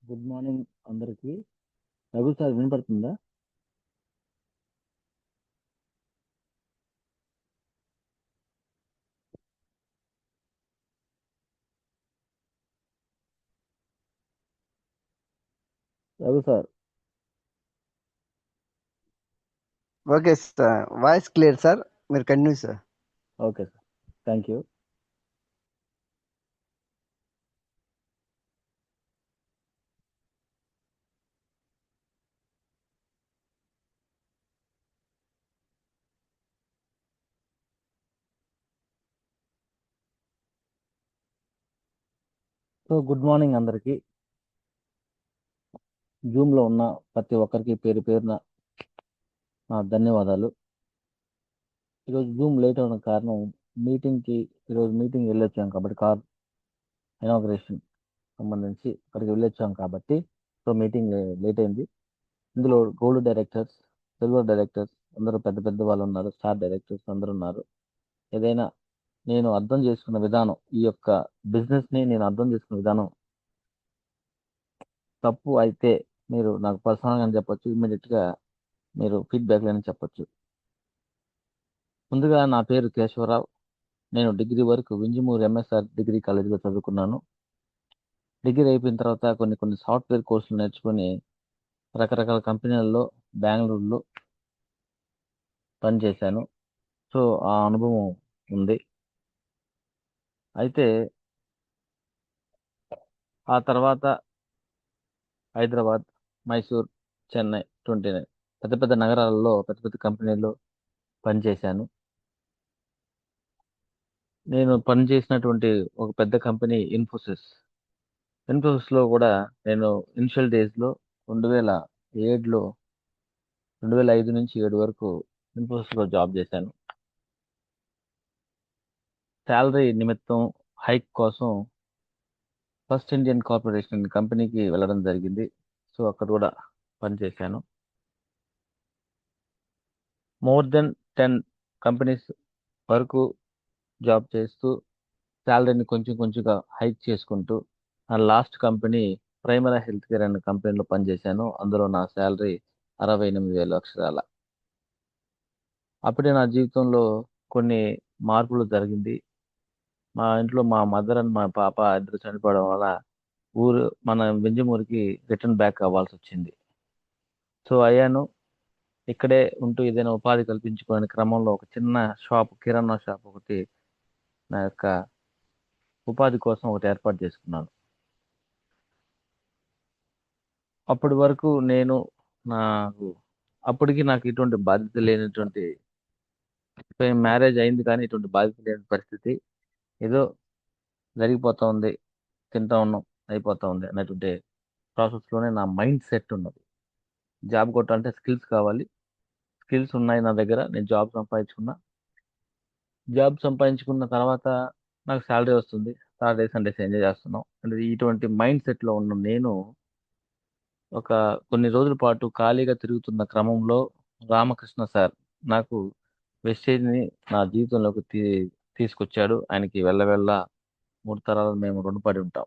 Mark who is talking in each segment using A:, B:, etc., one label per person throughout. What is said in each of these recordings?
A: Good morning అందరికి. Raghu sir వినపడుతుందా? Raghu sir.
B: Okay sir, voice clear sir. మీరు continue sir.
A: Okay sir, thank you. So good morning అందరికి. జూమ్లో ఉన్న ప్రతి ఒక్కరికి పేరు పేరున నా ధన్యవాదాలు. ఈరోజు జూమ్ లేట్ అవ్వడం కారణం మీటింగ్కి. ఈరోజు మీటింగ్ వెళ్ళొచ్చాం కాబట్టి, కార్ ఇనాగ్రేషన్ సంబంధించి అక్కడికి వెళ్ళొచ్చాం కాబట్టి సో మీటింగ్ లేట్ అయింది. ఇందులో గోల్డ్ డైరెక్టర్స్, సిల్వర్ డైరెక్టర్స్ అందరూ పెద్ద పెద్ద వాళ్ళు ఉన్నారు, స్టార్ డైరెక్టర్స్ అందరూ ఉన్నారు. ఏదైనా నేను అర్థం చేసుకున్న విధానం, ఈ యొక్క బిజినెస్ని నేను అర్థం చేసుకున్న విధానం తప్పు అయితే మీరు నాకు పర్సనల్గా చెప్పొచ్చు, ఇమ్మీడియట్గా మీరు ఫీడ్బ్యాక్లని చెప్పొచ్చు. ముందుగా నా పేరు కేశవరావు. నేను డిగ్రీ వరకు వింజమూరు ఎంఎస్ఆర్ డిగ్రీ కాలేజీలో చదువుకున్నాను. డిగ్రీ అయిపోయిన తర్వాత కొన్ని కొన్ని సాఫ్ట్వేర్ కోర్సులు నేర్చుకొని రకరకాల కంపెనీలలో బెంగళూరులో పనిచేశాను. సో ఆ అనుభవం ఉంది. అయితే ఆ తర్వాత హైదరాబాద్, మైసూర్, చెన్నై, 29 పెద్ద పెద్ద నగరాలలో పెద్ద పెద్ద కంపెనీల్లో పనిచేశాను. నేను పనిచేసినటువంటి ఒక పెద్ద కంపెనీ ఇన్ఫోసిస్. ఇన్ఫోసిస్లో కూడా నేను ఇనిషియల్ డేస్లో 2007లో 2005 నుంచి 7 వరకు ఇన్ఫోసిస్లో జాబ్ చేశాను. శాలరీ నిమిత్తం హైక్ కోసం ఫస్ట్ ఇండియన్ కార్పొరేషన్ కంపెనీకి వెళ్ళడం జరిగింది. సో అక్కడ కూడా పనిచేశాను. మోర్ దెన్ 10 కంపెనీస్ వరకు జాబ్ చేస్తూ శాలరీని కొంచెం కొంచెంగా హైక్ చేసుకుంటూ నా last company primary health care అనే కంపెనీలో పనిచేశాను. అందులో నా శాలరీ 68,000 అక్షరాల. అప్పుడే నా జీవితంలో కొన్ని మార్పులు జరిగింది. మా ఇంట్లో మా మదర్ అండ్ మా పాప ఇద్దరు చనిపోవడం వల్ల మన వింజమూరికి రిటర్న్ బ్యాక్ అవ్వాల్సి వచ్చింది. సో అయ్యాను. ఇక్కడే ఉంటూ ఏదైనా ఉపాధి కల్పించుకునే క్రమంలో ఒక చిన్న షాప్, కిరాణా షాప్ ఒకటి నా యొక్క ఉపాధి కోసం ఒకటి ఏర్పాటు చేసుకున్నాను. అప్పటి వరకు నాకు అప్పటికి నాకు ఇటువంటి బాధ్యత లేనటువంటి, మ్యారేజ్ అయింది కానీ ఇటువంటి బాధ్యత లేని పరిస్థితి. ఏదో జరిగిపోతా ఉంది, తింటా ఉన్నాం, అయిపోతా ఉంది అన్నటువంటి ప్రాసెస్లోనే నా మైండ్ సెట్ ఉన్నది. జాబ్ కొట్టాలంటే స్కిల్స్ కావాలి. స్కిల్స్ ఉన్నాయి నా దగ్గర. నేను జాబ్ సంపాదించుకున్నా. జాబ్ సంపాదించుకున్న తర్వాత నాకు శాలరీ వస్తుంది. సాటర్డే సండేస్ ఎంజాయ్ చేస్తున్నాం అంటే ఇటువంటి మైండ్ సెట్లో ఉన్న నేను ఒక కొన్ని రోజుల పాటు ఖాళీగా తిరుగుతున్న క్రమంలో రామకృష్ణ సార్ నాకు వెస్టేజ్ని నా జీవితంలోకి తీసుకొచ్చాడు. ఆయనకి వెళ్ళ 3 తరాలు మేము రుణపడి ఉంటాం.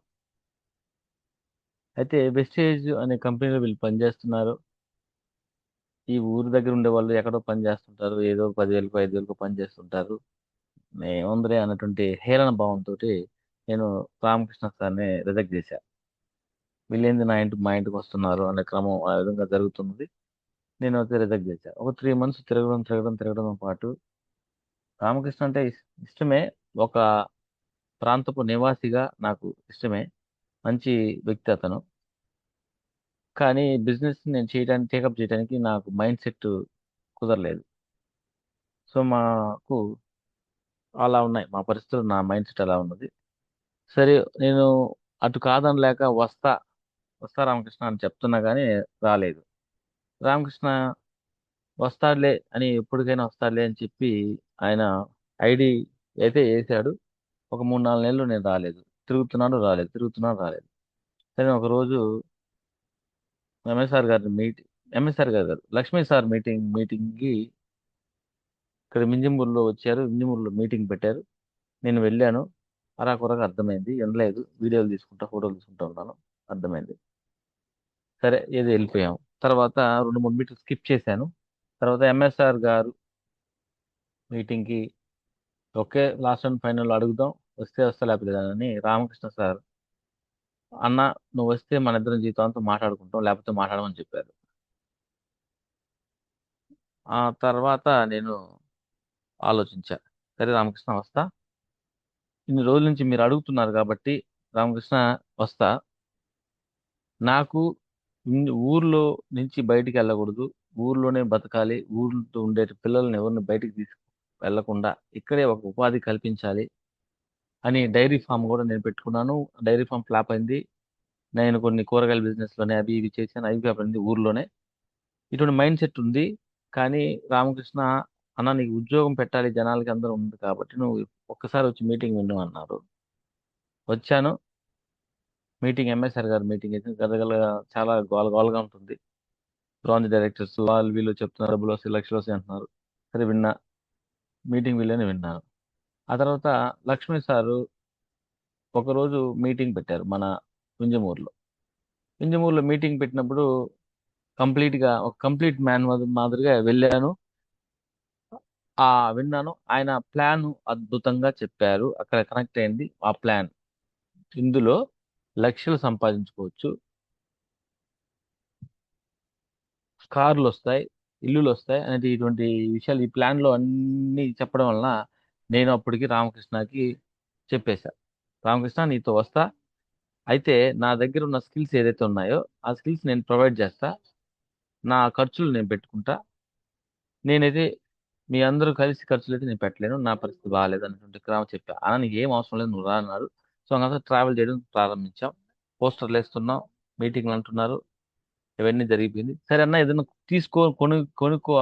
A: అయితే వెస్టేజ్ అనే కంపెనీలో వీళ్ళు పనిచేస్తున్నారు. ఈ ఊరి దగ్గర ఉండే వాళ్ళు ఎక్కడో పని చేస్తుంటారు, ఏదో 10,000 5,000 పని చేస్తుంటారు. ఏముందిలే అన్నటువంటి హేళన భావంతో నేను రామకృష్ణ సార్ని రిజెక్ట్ చేశా. వీళ్ళేంది మా ఇంటికి వస్తున్నారు అనే క్రమం ఆ విధంగా జరుగుతున్నది. నేను అయితే రిజెక్ట్ చేశా. ఒక 3 మంత్స్ తిరగడం పాటు రామకృష్ణ అంటే ఇష్టమే. ఒక ప్రాంతపు నివాసిగా నాకు ఇష్టమే. మంచి వ్యక్తి అతను. కానీ బిజినెస్ నేను టేకప్ చేయడానికి నాకు మైండ్ సెట్ కుదరలేదు. సో మాకు అలా ఉన్నాయి మా పరిస్థితులు, నా మైండ్ సెట్ అలా ఉన్నది. సరే, నేను అటు కాదనలేక వస్తా రామకృష్ణ అని చెప్తున్నా కానీ రాలేదు. రామకృష్ణ వస్తాడులే అని, ఎప్పటికైనా వస్తాడులే అని చెప్పి ఆయన ఐడి అయితే వేసాడు. ఒక 3 4 నెలలు నేను రాలేదు. తిరుగుతున్నాడు రాలేదు. సరే ఒక రోజు ఎంఎస్ఆర్ గారి మీటింగ్, ఎంఎస్ఆర్ గారు కాదు, లక్ష్మీ సార్ మీటింగ్కి ఇక్కడ మింజమూరులో వచ్చారు. మింజమూరులో మీటింగ్ పెట్టారు. నేను వెళ్ళాను. అరాకొరగా అర్థమైంది, వినలేదు. వీడియోలు తీసుకుంటా, ఫోటోలు తీసుకుంటా ఉన్నాను. అర్థమైంది. సరే ఏదో వెళ్ళిపోయాం. తర్వాత 2 3 మీటింగ్ స్కిప్ చేశాను. తర్వాత ఎంఎస్ఆర్ గారు మీటింగ్కి ఓకే లాస్ట్ అండ్ ఫైనల్ అడుగుదాం, వస్తే వస్తా లేకపోతే లేదని రామకృష్ణ సార్ అన్న, నువ్వు వస్తే మన ఇద్దరం జీవితాంతం మాట్లాడుకుంటాం, లేకపోతే మాట్లాడమని చెప్పారు. ఆ తర్వాత నేను ఆలోచించా, సరే రామకృష్ణ వస్తా, ఇన్ని రోజుల నుంచి మీరు అడుగుతున్నారు కాబట్టి రామకృష్ణ వస్తా. నాకు ఊర్లో నుంచి బయటికి వెళ్ళకూడదు, ఊర్లోనే బతకాలి, ఊర్లో ఉండే పిల్లల్ని ఎవరిని బయటికి తీసుకు వెళ్లకుండా ఇక్కడే ఒక ఉపాధి కల్పించాలి అని డైరీ ఫామ్ కూడా నేను పెట్టుకున్నాను. డైరీ ఫామ్ ఫ్లాప్ అయింది. నేను కొన్ని కూరగాయల బిజినెస్లోనే అవి ఇవి చేశాను, అవి ఫ్లాప్ అయింది ఊర్లోనే. ఇటువంటి మైండ్ సెట్ ఉంది. కానీ రామకృష్ణ అన్న, నీకు ఉద్యోగం పెట్టాలి, జనాలకి అందరూ ఉంది కాబట్టి నువ్వు ఒక్కసారి వచ్చి మీటింగ్ విను అన్నారు. వచ్చాను. మీటింగ్ ఎంఎస్ఆర్ గారు మీటింగ్ అయితే గదగల చాలా గోల గోలగా ఉంటుంది. బ్రాంచ్ డైరెక్టర్స్ వాళ్ళు వీళ్ళు చెప్తున్నారు, డబ్బులు వస్తాయి, లక్షలు వస్తాయి అంటున్నారు. సరే విన్నా, మీటింగ్ వీళ్ళని విన్నాను. ఆ తర్వాత లక్ష్మీ సారు ఒకరోజు మీటింగ్ పెట్టారు మన వింజమూరులో. వింజమూరులో మీటింగ్ పెట్టినప్పుడు కంప్లీట్గా ఒక కంప్లీట్ మ్యాన్ మాదిరిగా వెళ్ళాను. విన్నాను. ఆయన ప్లాన్ అద్భుతంగా చెప్పారు. అక్కడ కనెక్ట్ అయింది ఆ ప్లాన్. ఇందులో లక్షలు సంపాదించుకోవచ్చు, కార్లు వస్తాయి, ఇల్లులు వస్తాయి అనేది ఇటువంటి విషయాలు ఈ ప్లాన్ లో అన్ని చెప్పడం వలన నేను అప్పటికి రామకృష్ణకి చెప్పేశా, రామకృష్ణ నీతో వస్తా, అయితే నా దగ్గర ఉన్న స్కిల్స్ ఏదైతే ఉన్నాయో ఆ స్కిల్స్ నేను ప్రొవైడ్ చేస్తా, నా ఖర్చులు నేను పెట్టుకుంటా, నేనైతే మీ అందరూ కలిసి ఖర్చులు అయితే నేను పెట్టలేను, నా పరిస్థితి బాగాలేదు అన్నటువంటి క్రమం చెప్పా. అలా నీకు ఏం అవసరం లేదు, నువ్వు రా అన్నారు. సో అందులో ట్రావెల్ చేయడం ప్రారంభించాం. పోస్టర్లు వేస్తున్నాం, మీటింగ్లు అంటున్నారు, ఇవన్నీ జరిగిపోయింది. సరే అన్న, ఏదైనా తీసుకో, కొనుక్కో,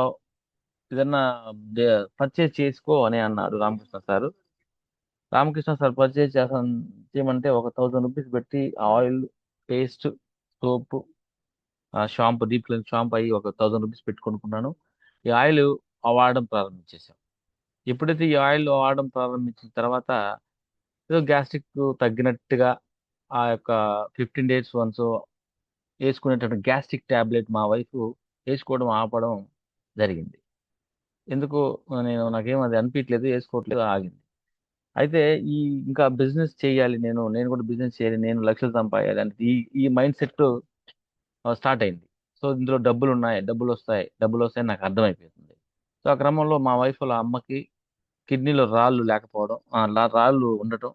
A: ఏదన్నా పర్చేజ్ చేసుకో అని అన్నాడు Ramakrishna sir. Ramakrishna sir purchase చేయమంటే ఒక 1000 రూపీస్ పెట్టి ఆయిల్, పేస్ట్, సోపు, షాంపూ, డీప్ క్లీన్ షాంపూ అయ్యి ఒక 1000 రూపీస్ పెట్టి కొనుక్కున్నాను. ఈ ఆయిల్ వాడడం ప్రారంభించేసాం. ఎప్పుడైతే ఈ ఆయిల్ వాడడం ప్రారంభించిన తర్వాత ఏదో గ్యాస్ట్రిక్ తగ్గినట్టుగా ఆ యొక్క 15 days వన్స్ వేసుకునేటటువంటి గ్యాస్ట్రిక్ టాబ్లెట్ మా వైఫ్ వేసుకోవడం ఆపడం జరిగింది. ఎందుకు నాకేం అది అనిపించలేదు, వేసుకోవట్లేదు, ఆగింది. అయితే ఈ ఇంకా బిజినెస్ చేయాలి, నేను కూడా బిజినెస్ చేయాలి, నేను లక్షలు సంపాదాలి అంటే ఈ ఈ మైండ్ సెట్ స్టార్ట్ అయింది. సో ఇందులో డబ్బులు ఉన్నాయి, డబ్బులు వస్తాయి, డబ్బులు వస్తాయని నాకు అర్థమైపోతుంది. సో ఆ క్రమంలో మా వైఫ్ వాళ్ళ అమ్మకి కిడ్నీలో రాళ్ళు లేకపోవడం, రాళ్ళు ఉండటం,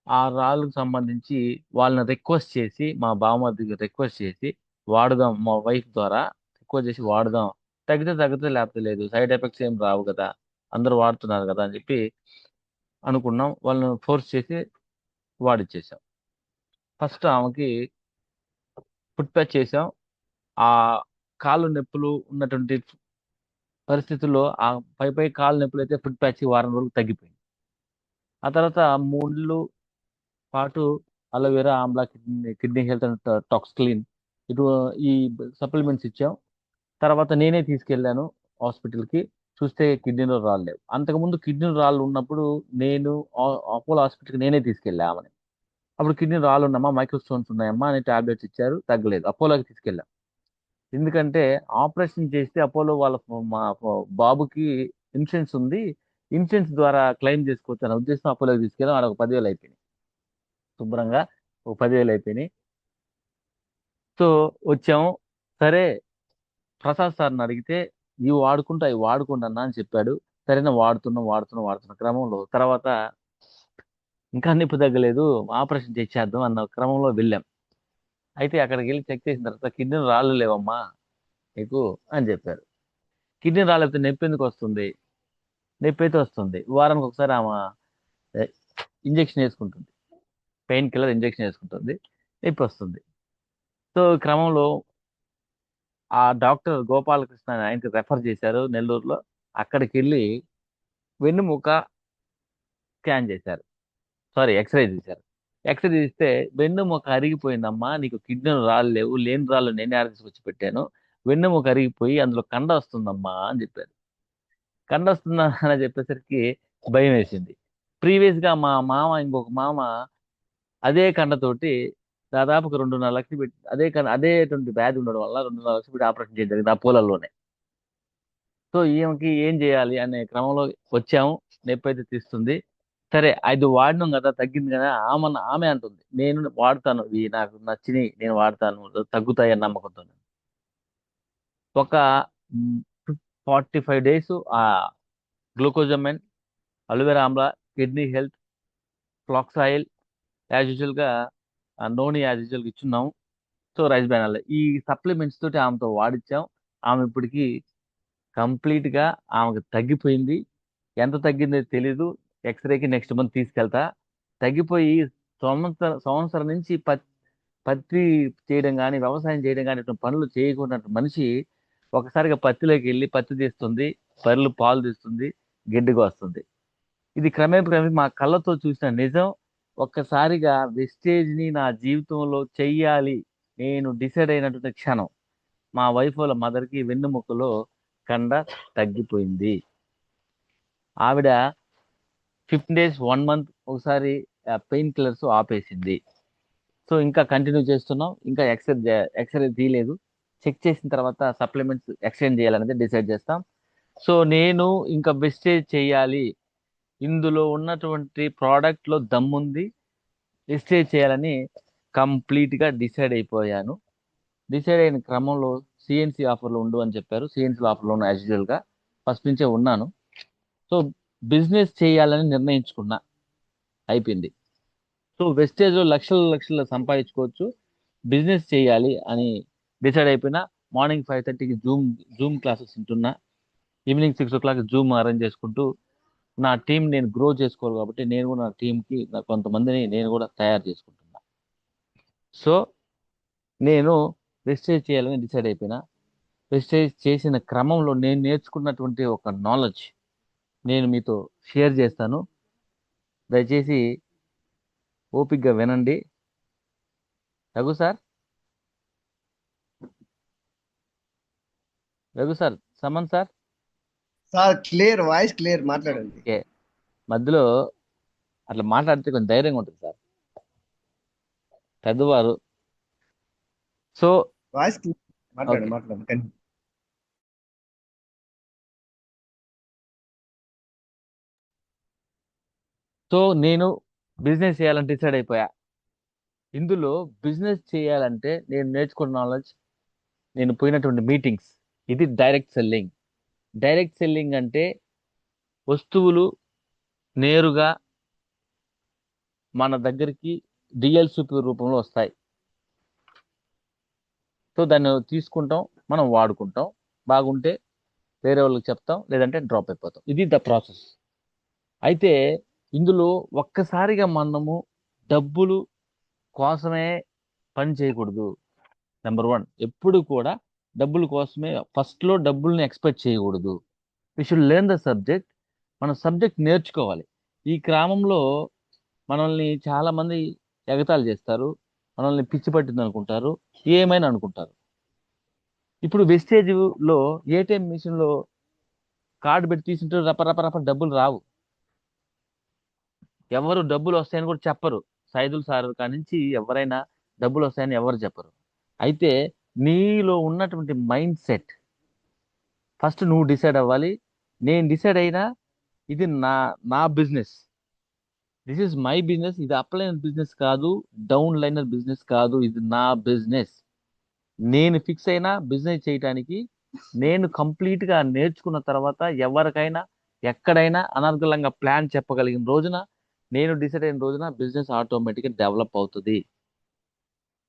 A: ఆ రాళ్ళకు సంబంధించి వాళ్ళని రిక్వెస్ట్ చేసి, మా బావమరిదికి రిక్వెస్ట్ చేసి వాడుదాం, మా వైఫ్ ద్వారా రిక్వెస్ట్ చేసి వాడుదాం, తగ్గితే తగ్గితే లేకపోతే లేదు, సైడ్ ఎఫెక్ట్స్ ఏం రావు కదా, అందరూ వాడుతున్నారు కదా అని చెప్పి అనుకున్నాం. వాళ్ళని ఫోర్స్ చేసి వాడిచ్చేసాం. ఫస్ట్ ఆమెకి ఫుట్ ప్యాచ్ చేసాం. ఆ కాళ్ళు నొప్పులు ఉన్నటువంటి పరిస్థితుల్లో ఆ పై కాళ్ళు నొప్పులు అయితే ఫుట్ ప్యాచ్ వారం రోజులు తగ్గిపోయింది. ఆ తర్వాత 3 నెలలు పాటు aloe vera, Amla, kidney health and talks clean, ఇటు ఈ సప్లిమెంట్స్ ఇచ్చాం. తర్వాత నేనే తీసుకెళ్ళాను హాస్పిటల్కి. చూస్తే కిడ్నీలో రాళ్ళు లేవు. అంతకుముందు కిడ్నీలో రాళ్ళు ఉన్నప్పుడు నేను అపోలో హాస్పిటల్కి నేనే తీసుకెళ్ళా ఆమెని. అప్పుడు కిడ్నీ రాళ్ళు ఉన్నామా, మైక్రో స్టోన్స్ ఉన్నాయమ్మా అని టాబ్లెట్స్ ఇచ్చారు, తగ్గలేదు. అపోలోకి తీసుకెళ్ళాం. ఎందుకంటే ఆపరేషన్ చేస్తే అపోలో వాళ్ళ మా బాబుకి ఇన్సూరెన్స్ ఉంది, ఇన్సూరెన్స్ ద్వారా క్లెయిమ్ చేసుకోవచ్చు అనే ఉద్దేశం అపోలోకి తీసుకెళ్ళాం. ఆడ ఒక 10,000 అయిపోయినాయి, శుభ్రంగా ఒక 10,000 అయిపోయినాయి. సో వచ్చాము. సరే ప్రసాద్ సార్ని అడిగితే ఇవి వాడుకుంటా, ఇవి వాడుకుంటా అన్న అని చెప్పాడు. సరేనా, వాడుతున్న క్రమంలో తర్వాత ఇంకా నొప్పి తగ్గలేదు, ఆపరేషన్ చేసేద్దాం అన్న క్రమంలో వెళ్ళాం. అయితే అక్కడికి వెళ్ళి చెక్ చేసిన తర్వాత కిడ్నీ రాళ్ళు లేవమ్మా నీకు అని చెప్పారు. కిడ్నీ రాళ్ళైతే నొప్పి ఎందుకు వస్తుంది, నొప్పి అయితే వస్తుంది, వారానికి ఒకసారి ఆమె ఇంజెక్షన్ వేసుకుంటుంది, పెయిన్ కిల్లర్ ఇంజెక్షన్ వేసుకుంటుంది, నొప్పి వస్తుంది. సో ఈ క్రమంలో ఆ డాక్టర్ గోపాలకృష్ణ అని ఆయనకి రెఫర్ చేశారు నెల్లూరులో. అక్కడికి వెళ్ళి వెన్నుముక స్కాన్ చేశారు, సారీ ఎక్స్రే తీశారు. ఎక్స్రే తీస్తే వెన్నుముక అరిగిపోయిందమ్మా, నీకు కిడ్నీలో రాళ్ళు లేవు, లేని రాళ్ళు నేనే తీసుకొచ్చి పెట్టాను, వెన్నుముక అరిగిపోయి అందులో కండ వస్తుందమ్మా అని చెప్పారు. కండ వస్తుందా అని చెప్పేసరికి భయం వేసింది. ప్రీవియస్ గా మా మామ, ఇంకొక మామ అదే కండతోటి దాదాపు ఒక 2.5 లక్షలు పెట్టి అదేటువంటి వ్యాధి ఉండడం వల్ల 2.5 లక్షలు పెట్టి ఆపరేషన్ చేయడం జరిగింది ఆ పూలల్లోనే. సో ఈమెకి ఏం చేయాలి అనే క్రమంలో వచ్చాము. నొప్పి అయితే తీస్తుంది. సరే అది వాడినాం కదా, తగ్గింది కదా. ఆమె అంటుంది నేను వాడతాను, ఇవి నాకు నచ్చినాయి, నేను వాడతాను, తగ్గుతాయి అన్న నమ్మకంతో. ఒక 45 days ఆ glucosamine, aloe vera Amla, kidney health, flax oil as usual గా, నూనె యాజ్ యూజువల్ గా ఇచ్చున్నాము. సో రైస్ బ్రాన్ ఈ సప్లిమెంట్స్ తోటి ఆమెతో వాడిచ్చాం. ఆమె ఇప్పటికి కంప్లీట్ గా ఆమెకు తగ్గిపోయింది. ఎంత తగ్గిందో తెలీదు. ఎక్స్రేకి నెక్స్ట్ మంత్ తీసుకెళ్తా. తగ్గిపోయి సంవత్సరం నుంచి పత్తి చేయడం కానీ, వ్యవసాయం చేయడం కానీ ఇటువంటి పనులు చేయకుండా మనిషి ఒకసారిగా పత్తిలోకి వెళ్ళి పత్తి తీస్తుంది, బర్రెలు పాలు తీస్తుంది, గడ్డిగా వస్తుంది. ఇది క్రమేపీ మా కళ్ళతో చూసిన నిజం. ఒక్కసారిగా వెస్టేజ్ ని నా జీవితంలో చెయ్యాలి నేను డిసైడ్ అయినటువంటి క్షణం మా వైఫ్ వాళ్ళ మదర్కి వెన్నుముక్కలో కండ తగ్గిపోయింది. ఆవిడ 15 days 1 month ఒకసారి పెయిన్ కిల్లర్స్ ఆపేసింది. సో ఇంకా కంటిన్యూ చేస్తున్నాం. ఇంకా ఎక్స్రే తీయలేదు. చెక్ చేసిన తర్వాత సప్లిమెంట్స్ ఎక్స్చేంజ్ చేయాలనేది డిసైడ్ చేస్తాం. సో నేను ఇంకా వెస్టేజ్ చేయాలి, ఇందులో ఉన్నటువంటి ప్రోడక్ట్ లో దమ్ముంది, వెస్టేజ్ చేయాలని కంప్లీట్ గా డిసైడ్ అయిపోయాను. డిసైడ్ అయిన క్రమంలో సిఎన్సి ఆఫర్లు ఉండు అని చెప్పారు. సిఎన్సి ఆఫర్లో ఉన్న యాజ్ యూజువల్ గా ఫస్ట్ నుంచే ఉన్నాను. సో బిజినెస్ చేయాలని నిర్ణయించుకున్నా, అయిపోయింది. సో వెస్టేజ్ లో లక్షలు సంపాదించుకోవచ్చు, బిజినెస్ చేయాలి అని డిసైడ్ అయిపోయినా. మార్నింగ్ 5:30కి జూమ్ క్లాసెస్ ఉంటున్నా, ఈవినింగ్ 6 o'clock జూమ్ అరేంజ్ చేసుకుంటూ నా టీం నేను గ్రో చేసుకోవాలి కాబట్టి నేను కూడా నా టీంకి కొంతమందిని నేను కూడా తయారు చేసుకుంటున్నా. సో నేను వెస్టేజ్ చేయాలని డిసైడ్ అయిపోయినా. వెస్టేజ్ చేసిన క్రమంలో నేను నేర్చుకున్నటువంటి ఒక నాలెడ్జ్ నేను మీతో షేర్ చేస్తాను. దయచేసి ఓపిక్గా వినండి. Raghu sir, Saman sir.
B: Sir clear, voice clear, మాట్లాడండి.
A: ఓకే, మధ్యలో అట్లా మాట్లాడితే కొంచెం ధైర్యంగా ఉంటుంది సార్, పెద్దవారు. So
B: voice clear,
A: okay.
B: మాట్లాడండి.
A: సో నేను బిజినెస్ చేయాలని డిసైడ్ అయిపోయా. ఇందులో బిజినెస్ చేయాలంటే నేను నేర్చుకున్న నాలెడ్జ్, నేను పోయినటువంటి మీటింగ్స్, ఇది డైరెక్ట్ సెల్లింగ్. డైరెక్ట్ సెల్లింగ్ అంటే వస్తువులు నేరుగా మన దగ్గరికి డిఎల్సిపి రూపంలో వస్తాయి. సో దాన్ని తీసుకుంటాం, మనం వాడుకుంటాం, బాగుంటే వేరే వాళ్ళకి చెప్తాం, లేదంటే డ్రాప్ అయిపోతాం. ఇది ద ప్రాసెస్. అయితే ఇందులో ఒక్కసారిగా మనము డబ్బులు కోసమే పని చేయకూడదు. నెంబర్ 1, ఎప్పుడు కూడా డబ్బుల కోసమే ఫస్ట్లో డబ్బుల్ని ఎక్స్పెక్ట్ చేయకూడదు. We should learn the subject. మన సబ్జెక్ట్ నేర్చుకోవాలి. ఈ క్రమంలో మనల్ని చాలా మంది ఎగతాళి చేస్తారు, మనల్ని పిచ్చి పట్టింది అనుకుంటారు, ఏమైనా అనుకుంటారు. ఇప్పుడు వెస్టేజ్ లో ఏటీఎం మిషన్ లో కార్డు పెట్టి తీసుంటే రప రప రప డబ్బులు రావు. ఎవరు డబ్బులు వస్తాయని కూడా చెప్పరు. సైదుల్ సార్ కానించి ఎవరైనా డబ్బులు వస్తాయని ఎవరు చెప్పరు. అయితే నీలో ఉన్నటువంటి మైండ్ సెట్ ఫస్ట్ నువ్వు డిసైడ్ అవ్వాలి. నేను డిసైడ్ అయినా ఇది నా business, this is my business. ఇది అప్లైనర్ బిజినెస్ కాదు, డౌన్ లైనర్ బిజినెస్ కాదు, ఇది నా బిజినెస్. నేను ఫిక్స్ అయినా బిజినెస్ చేయటానికి. నేను కంప్లీట్ గా నేర్చుకున్న తర్వాత ఎవరికైనా ఎక్కడైనా అనర్గళంగా ప్లాన్ చెప్పగలిగిన రోజున, నేను డిసైడ్ అయిన రోజున బిజినెస్ ఆటోమేటిక్గా డెవలప్ అవుతుంది.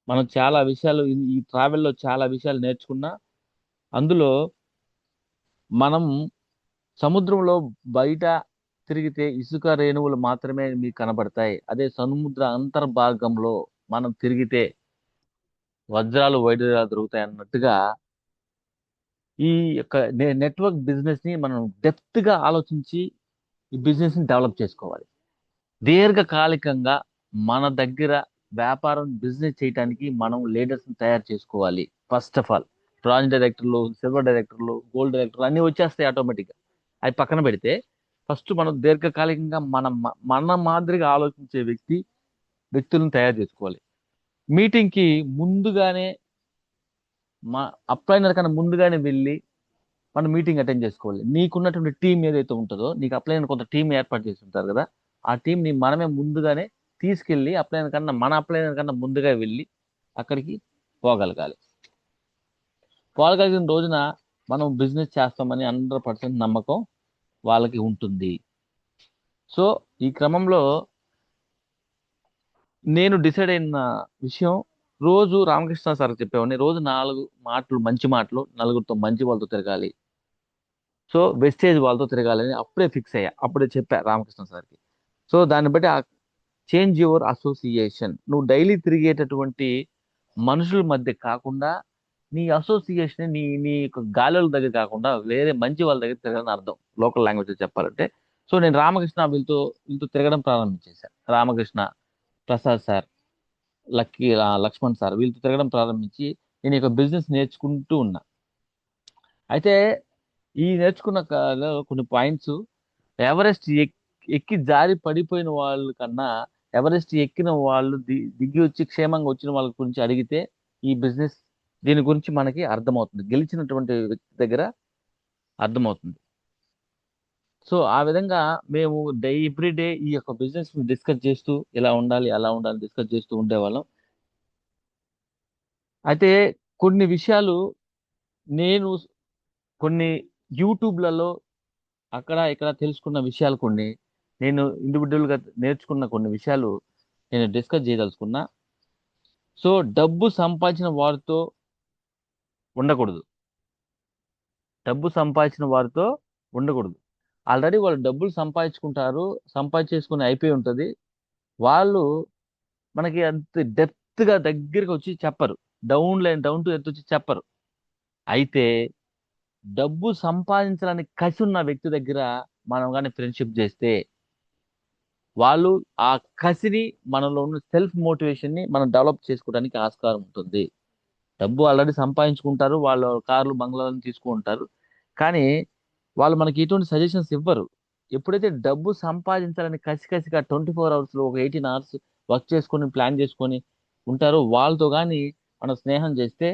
A: మనం చాలా విషయాలు ఈ ట్రావెల్లో చాలా విషయాలు నేర్చుకున్నా. అందులో మనం సముద్రంలో బయట తిరిగితే ఇసుక రేణువులు మాత్రమే మీకు కనబడతాయి. అదే సముద్ర అంతర్భాగంలో మనం తిరిగితే వజ్రాలు వైడూర్యాలు దొరుకుతాయి అన్నట్టుగా ఈ యొక్క నెట్వర్క్ బిజినెస్ ని మనం డెప్త్ గా ఆలోచించి ఈ బిజినెస్ ని డెవలప్ చేసుకోవాలి. దీర్ఘకాలికంగా మన దగ్గర వ్యాపారం బిజినెస్ చేయడానికి మనం లీడర్స్ ని తయారు చేసుకోవాలి. ఫస్ట్ ఆఫ్ ఆల్ బ్రాంజ్ డైరెక్టర్లు, సిల్వర్ డైరెక్టర్లు, గోల్డ్ డైరెక్టర్లు అన్ని వచ్చేస్తాయి ఆటోమేటిక్గా. అవి పక్కన పెడితే ఫస్ట్ మనం దీర్ఘకాలికంగా మన మాదిరిగా ఆలోచించే వ్యక్తులను తయారు చేసుకోవాలి. మీటింగ్కి ముందుగానే మా అప్లైనర్ కన్నా ముందుగానే వెళ్ళి మనం మీటింగ్ అటెండ్ చేసుకోవాలి. నీకున్నటువంటి టీం ఏదైతే ఉంటుందో, నీకు అప్లైనర్ కొంత టీం ఏర్పాటు చేసి ఉంటారు కదా, ఆ టీంని మనమే ముందుగానే తీసుకెళ్ళి మన అప్లైనర్ కన్నా ముందుగా వెళ్ళి అక్కడికి పోగలగాలి. పోగలిగిన రోజున మనం బిజినెస్ చేస్తామని 100% నమ్మకం వాళ్ళకి ఉంటుంది. సో ఈ క్రమంలో నేను డిసైడ్ అయిన విషయం, రోజు రామకృష్ణ సార్ చెప్పేవాడిని, రోజు 4 మాటలు, మంచి మాటలు, నలుగురితో మంచి వాళ్ళతో తిరగాలి. సో వెస్టేజ్ వాళ్ళతో తిరగాలని అప్పుడే ఫిక్స్ అయ్యా, అప్పుడే చెప్పా రామకృష్ణ సార్కి. సో దాన్ని బట్టి చేంజ్ యువర్ అసోసియేషన్. నువ్వు డైలీ తిరిగేటటువంటి మనుషుల మధ్య కాకుండా నీ అసోసియేషన్ నీ నీ యొక్క గాలుల దగ్గర కాకుండా వేరే మంచి వాళ్ళ దగ్గర తిరగాలని అర్థం, లోకల్ లాంగ్వేజ్ చెప్పాలంటే. సో నేను రామకృష్ణ వీళ్ళతో వీళ్ళతో తిరగడం ప్రారంభించేశాను. రామకృష్ణ, ప్రసాద్ సార్, లక్ష్మణ్ సార్, వీళ్ళతో తిరగడం ప్రారంభించి నేను ఇక బిజినెస్ నేర్చుకుంటూ ఉన్నా. అయితే ఈ నేర్చుకున్న కొన్ని పాయింట్స్, ఎవరెస్ట్ ఎక్కి జారి పడిపోయిన వాళ్ళ కన్నా ఎవరెస్ట్ ఎక్కిన వాళ్ళు దిగి వచ్చి క్షేమంగా వచ్చిన వాళ్ళ గురించి అడిగితే ఈ బిజినెస్ దీని గురించి మనకి అర్థమవుతుంది, గెలిచినటువంటి వ్యక్తి దగ్గర అర్థమవుతుంది. సో ఆ విధంగా మేము ఎవ్రీడే ఈ యొక్క బిజినెస్ డిస్కస్ చేస్తూ ఇలా ఉండాలి అలా ఉండాలి డిస్కస్ చేస్తూ ఉండేవాళ్ళం. అయితే కొన్ని విషయాలు నేను కొన్ని యూట్యూబ్లలో అక్కడ ఇక్కడ తెలుసుకున్న విషయాలు, కొన్ని నేను ఇండివిజువల్గా నేర్చుకున్న కొన్ని విషయాలు నేను డిస్కస్ చేయదలుచుకున్నా. సో డబ్బు సంపాదించిన వారితో ఉండకూడదు, డబ్బు సంపాదించిన వారితో ఉండకూడదు. ఆల్రెడీ వాళ్ళు డబ్బులు సంపాదించుకుంటారు, సంపాదించేసుకుని అయిపోయి ఉంటుంది. వాళ్ళు మనకి అంత డెప్త్గా దగ్గరికి వచ్చి చెప్పరు, డౌన్ టు ఎర్త్ వచ్చి చెప్పరు. అయితే డబ్బు సంపాదించాలని కసి ఉన్న వ్యక్తి దగ్గర మనం కానీ ఫ్రెండ్షిప్ చేస్తే, వాళ్ళు ఆ కసిని, మనలో ఉన్న సెల్ఫ్ మోటివేషన్ ని మనం డెవలప్ చేసుకోవడానికి ఆస్కారం ఉంటుంది. డబ్బు ఆల్రెడీ సంపాదించుకుంటారు, వాళ్ళు కార్లు బంగ్లాలను తీసుకుంటారు, కానీ వాళ్ళు మనకి ఎటువంటి సజెషన్స్ ఇవ్వరు. ఎప్పుడైతే డబ్బు సంపాదించాలని కసిగా 24 అవర్స్లో ఒక 18 అవర్స్ వర్క్ చేసుకొని ప్లాన్ చేసుకొని ఉంటారో, వాళ్ళతో కానీ మనం స్నేహం చేస్తే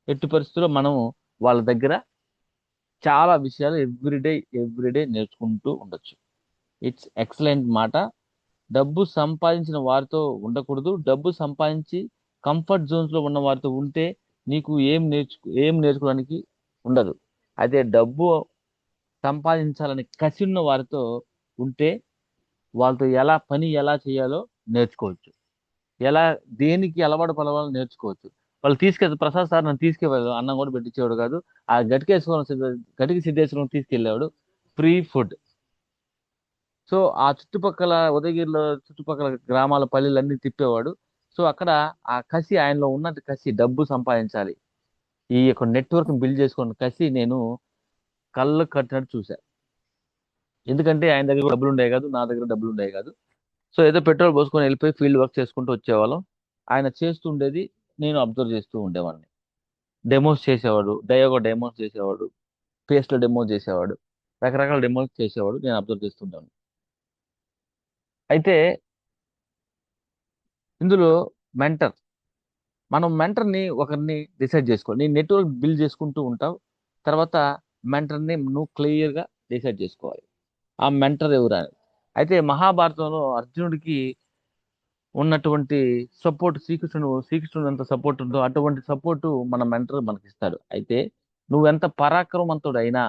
A: ఎట్టి పరిస్థితుల్లో మనం వాళ్ళ దగ్గర చాలా విషయాలు ఎవ్రీడే నేర్చుకుంటూ ఉండొచ్చు. ఇట్స్ ఎక్సలెంట్ మాట. డబ్బు సంపాదించిన వారితో ఉండకూడదు, డబ్బు సంపాదించి కంఫర్ట్ జోన్స్ లో ఉన్న వారితో ఉంటే నీకు ఏం నేర్చుకోవడానికి ఉండదు. అదే డబ్బు సంపాదించాలని కసి ఉన్న వారితో ఉంటే వాళ్ళతో ఎలా చేయాలో నేర్చుకోవచ్చు, ఎలా దేనికి అలవాటు పడవాలో నేర్చుకోవచ్చు. వాళ్ళు ప్రసాద్ సార్ నన్ను తీసుకెళ్ళాడు, అన్నం కూడా పెట్టించేవాడు కాదు. ఆ గటికి సిద్ధేశ్వరం తీసుకెళ్ళేవాడు, ఫ్రీ ఫుడ్. సో ఆ చుట్టుపక్కల ఉదయగిరిలో చుట్టుపక్కల గ్రామాల పల్లెలన్నీ తిప్పేవాడు. సో అక్కడ ఆ కసి, ఆయనలో ఉన్నట్టు కసి, డబ్బు సంపాదించాలి, ఈ యొక్క నెట్వర్క్ బిల్డ్ చేసుకున్న కసి నేను కళ్ళు కట్టినట్టు చూసా. ఎందుకంటే ఆయన దగ్గర డబ్బులు ఉండేవి కాదు, నా దగ్గర డబ్బులు ఉండేవి కాదు. సో ఏదో పెట్రోల్ పోసుకొని వెళ్ళిపోయి ఫీల్డ్ వర్క్ చేసుకుంటూ వచ్చేవాళ్ళం. ఆయన చేస్తుండేది నేను అబ్జర్వ్ చేస్తూ ఉండేవాడిని. డెమోస్ చేసేవాడు, డయోగా డెమోస్ చేసేవాడు, పేస్ట్లో డెమోస్ చేసేవాడు, రకరకాల డెమోస్ చేసేవాడు, నేను అబ్జర్వ్ చేస్తుండేవాడిని. అయితే ఇందులో మెంటర్, మనం మెంటర్ని ఒకరిని డిసైడ్ చేసుకోవాలి. నీ నెట్వర్క్ బిల్డ్ చేసుకుంటూ ఉంటావు, తర్వాత మెంటర్ని నువ్వు క్లియర్గా డిసైడ్ చేసుకోవాలి, ఆ మెంటర్ ఎవరు అని. అయితే మహాభారతంలో అర్జునుడికి ఉన్నటువంటి సపోర్ట్, శ్రీకృష్ణుడు ఎంత సపోర్ట్ ఉందో అటువంటి సపోర్టు మన మెంటర్ మనకి ఇస్తాడు. అయితే నువ్వెంత పరాక్రమవంతుడైనా,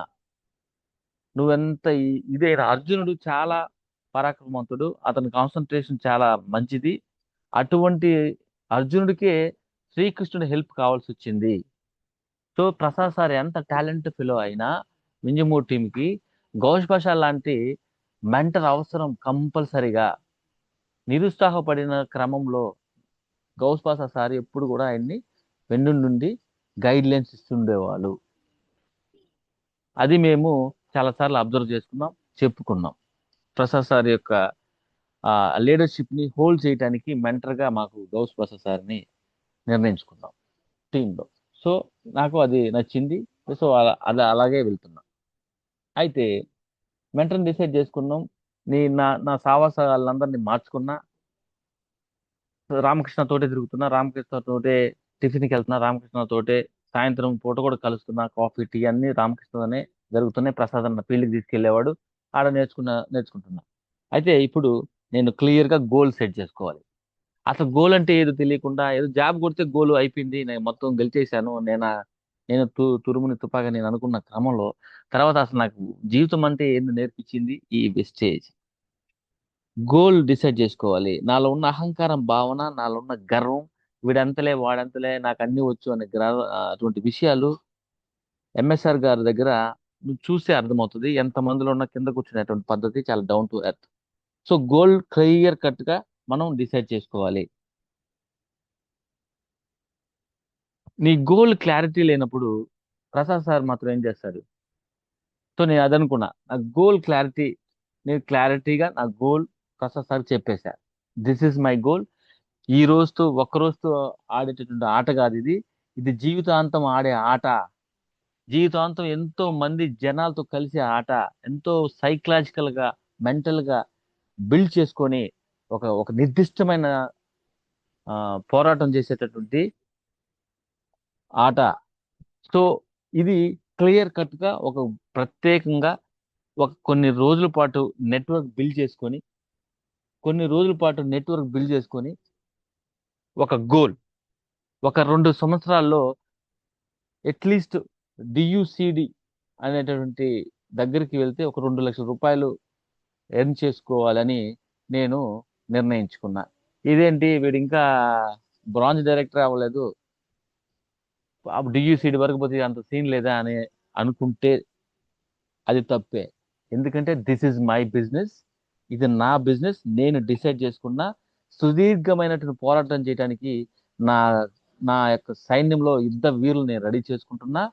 A: ఇదైనా, అర్జునుడు చాలా పరాక్రమవంతుడు, అతని కాన్సన్ట్రేషన్ చాలా మంచిది. అటువంటి అర్జునుడికే శ్రీకృష్ణుడి హెల్ప్ కావాల్సి వచ్చింది. సో ప్రసాద్ సార్ ఎంత టాలెంట్ ఫిలో అయినా మింజమూర్ టీంకి గౌష్ భాష లాంటి మెంటర్ అవసరం కంపల్సరిగా. నిరుత్సాహపడిన క్రమంలో గౌస్ పాసా సార్ ఎప్పుడు కూడా ఆయన్ని వెన్ను నుండి గైడ్ లైన్స్ ఇస్తుండేవాళ్ళు. అది మేము చాలాసార్లు అబ్జర్వ్ చేసుకున్నాం, చెప్పుకున్నాం. ప్రసాద్ సార్ యొక్క లీడర్షిప్ ని హోల్డ్ చేయడానికి మెంటర్గా మాకు గౌస్ ప్రసాద్ సార్ని నిర్ణయించుకున్నాం టీంలో. సో నాకు అది నచ్చింది. సో అది అలాగే వెళ్తున్నాం. అయితే మెంటర్ని డిసైడ్ చేసుకున్నాం. నీ నా నా సావాసాలందరినీ మార్చుకున్నా, రామకృష్ణ తోటే తిరుగుతున్నా, రామకృష్ణ తోటే టిఫిన్కి వెళ్తున్నా, రామకృష్ణ తోటే సాయంత్రం పూట కూడా కలుస్తున్నా, కాఫీ టీ అన్ని రామకృష్ణతోనే జరుగుతున్నాయి. ప్రసాద్ అన్న ఫీల్డ్కి తీసుకెళ్లేవాడు, ఆడ నేర్చుకుంటున్నా. అయితే ఇప్పుడు నేను క్లియర్ గా గోల్ సెట్ చేసుకోవాలి. అసలు గోల్ అంటే ఏదో తెలియకుండా ఏదో జాబ్ కొడితే గోల్ అయిపోయింది, నేను మొత్తం గెలిచేశాను, నేను తురుముని తుపాగా నేను అనుకున్న క్రమంలో తర్వాత అసలు నాకు జీవితం అంటే ఏంది నేర్పించింది ఈ వెస్టేజ్. గోల్ డిసైడ్ చేసుకోవాలి. నాలో ఉన్న అహంకారం భావన, నాలో ఉన్న గర్వం, వీడంతలే వాడంతలే నాకు అన్ని వచ్చు అనే అటువంటి విషయాలు ఎంఎస్ఆర్ గారి దగ్గర నువ్వు చూస్తే అర్థమవుతుంది. ఎంత మందిలో ఉన్న కింద కూర్చునేటువంటి పద్ధతి చాలా down to earth. So goal clear cut గా మనం డిసైడ్ చేసుకోవాలి. నీ గోల్ క్లారిటీ లేనప్పుడు ప్రసాద్ సార్ మాత్రం ఏం చేస్తాడు? సో నేను అదనుకున్నా, నా గోల్ క్లారిటీ, నేను క్లారిటీగా నా గోల్ ప్రసాద్ సార్ చెప్పేశా. This is my goal. ఈ రోజుతో ఒక్క రోజుతో ఆడేటటువంటి ఆట కాదు ఇది. ఇది జీవితాంతం ఆడే ఆట. జీవితాంతం ఎంతో మంది జనాలతో కలిసే ఆట. ఎంతో సైకలాజికల్ గా, మెంటల్ గా బిల్డ్ చేసుకొని ఒక ఒక నిర్దిష్టమైన పోరాటం చేసేటటువంటి ఆట. సో ఇది క్లియర్ కట్ గా ఒక ప్రత్యేకంగా ఒక కొన్ని రోజుల పాటు నెట్వర్క్ బిల్డ్ చేసుకొని ఒక గోల్, ఒక 2 సంవత్సరాల్లో అట్లీస్ట్ డియుసిడి అనేటటువంటి దగ్గరికి వెళ్తే ఒక 2 లక్షల రూపాయలు ఎర్న్ చేసుకోవాలని నేను నిర్ణయించుకున్నా. ఇదేంటి వీడు ఇంకా బ్రాంజ్ డైరెక్టర్ అవ్వలేదు, డియుసిడి వరకు పోతే అంత సీన్ లేదా అని అనుకుంటే అది తప్పే. ఎందుకంటే దిస్ ఇస్ మై బిజినెస్, ఇది నా బిజినెస్. నేను డిసైడ్ చేసుకున్న సుదీర్ఘమైనటువంటి పోరాటం చేయడానికి నా నా యొక్క సైన్యంలో యుద్ధ వీరులు నేను రెడీ చేసుకుంటున్నా.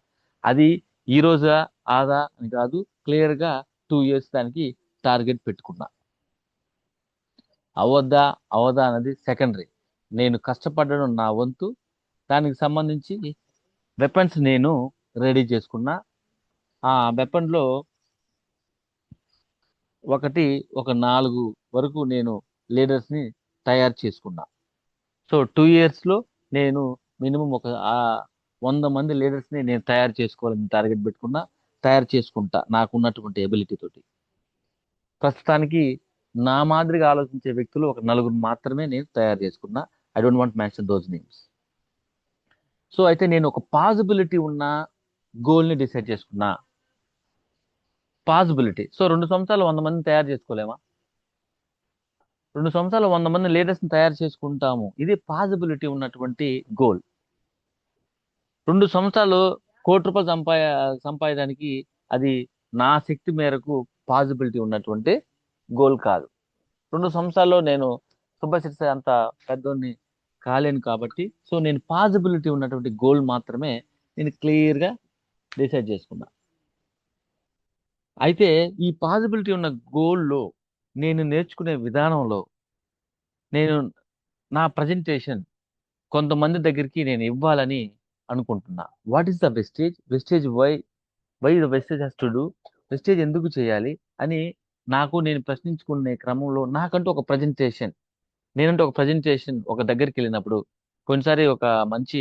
A: అది ఈ రోజా ఆదా అని కాదు, క్లియర్ గా 2 ఇయర్స్ దానికి టార్గెట్ పెట్టుకున్నా. అవద్దా అవదా అన్నది సెకండరీ. నేను కష్టపడడం నా వంతు. దానికి సంబంధించి వెపన్స్ నేను రెడీ చేసుకున్నా. ఆ వెపన్ లో ఒక 4 వరకు నేను లీడర్స్ ని తయారు చేసుకున్నా. సో 2 ఇయర్స్ లో నేను మినిమం ఒక 100 మంది లీడర్స్ ని నేను తయారు చేసుకోవాలని టార్గెట్ పెట్టుకున్నా. తయారు చేసుకుంటా నాకున్నటువంటి ఎబిలిటీ తోటి. ప్రస్తుతానికి నా మాదిరిగా ఆలోచించే వ్యక్తులు ఒక 4 మాత్రమే నేను తయారు చేసుకున్నా. I don't want mention those names. So అయితే నేను ఒక పాసిబిలిటీ ఉన్న గోల్ ని డిసైడ్ చేసుకున్నా. పాసిబిలిటీ. సో 2 సంవత్సరాలు 100 మందిని తయారు చేసుకోలేమా? 2 సంవత్సరాలు 100 మంది లీడర్స్ ని తయారు చేసుకుంటాము. ఇది పాసిబిలిటీ ఉన్నటువంటి గోల్. 2 సంవత్సరాలు ₹1,00,00,000 సంపాదడానికి అది నా శక్తి మేరకు పాసిబిలిటీ ఉన్నటువంటి గోల్ కాదు. 2 సంవత్సరాల్లో నేను సుభాషిత్ అంత పెద్దోన్ని కాలేను కాబట్టి, సో నేను పాసిబిలిటీ ఉన్నటువంటి గోల్ మాత్రమే నేను క్లియర్ గా డిసైడ్ చేసుకున్నా. అయితే ఈ పాసిబిలిటీ ఉన్న గోల్లో నేను నేర్చుకునే విధానంలో నేను నా ప్రజెంటేషన్ కొంతమంది దగ్గరికి నేను ఇవ్వాలని అనుకుంటున్నా. What is the wastage? Wastage why the wastage has to do? Wastage ఎందుకు చేయాలి అని నేను ప్రశ్నించుకునే క్రమంలో నాకంటూ ఒక ప్రజెంటేషన్, ఒక దగ్గరికి వెళ్ళినప్పుడు కొన్నిసారి ఒక మంచి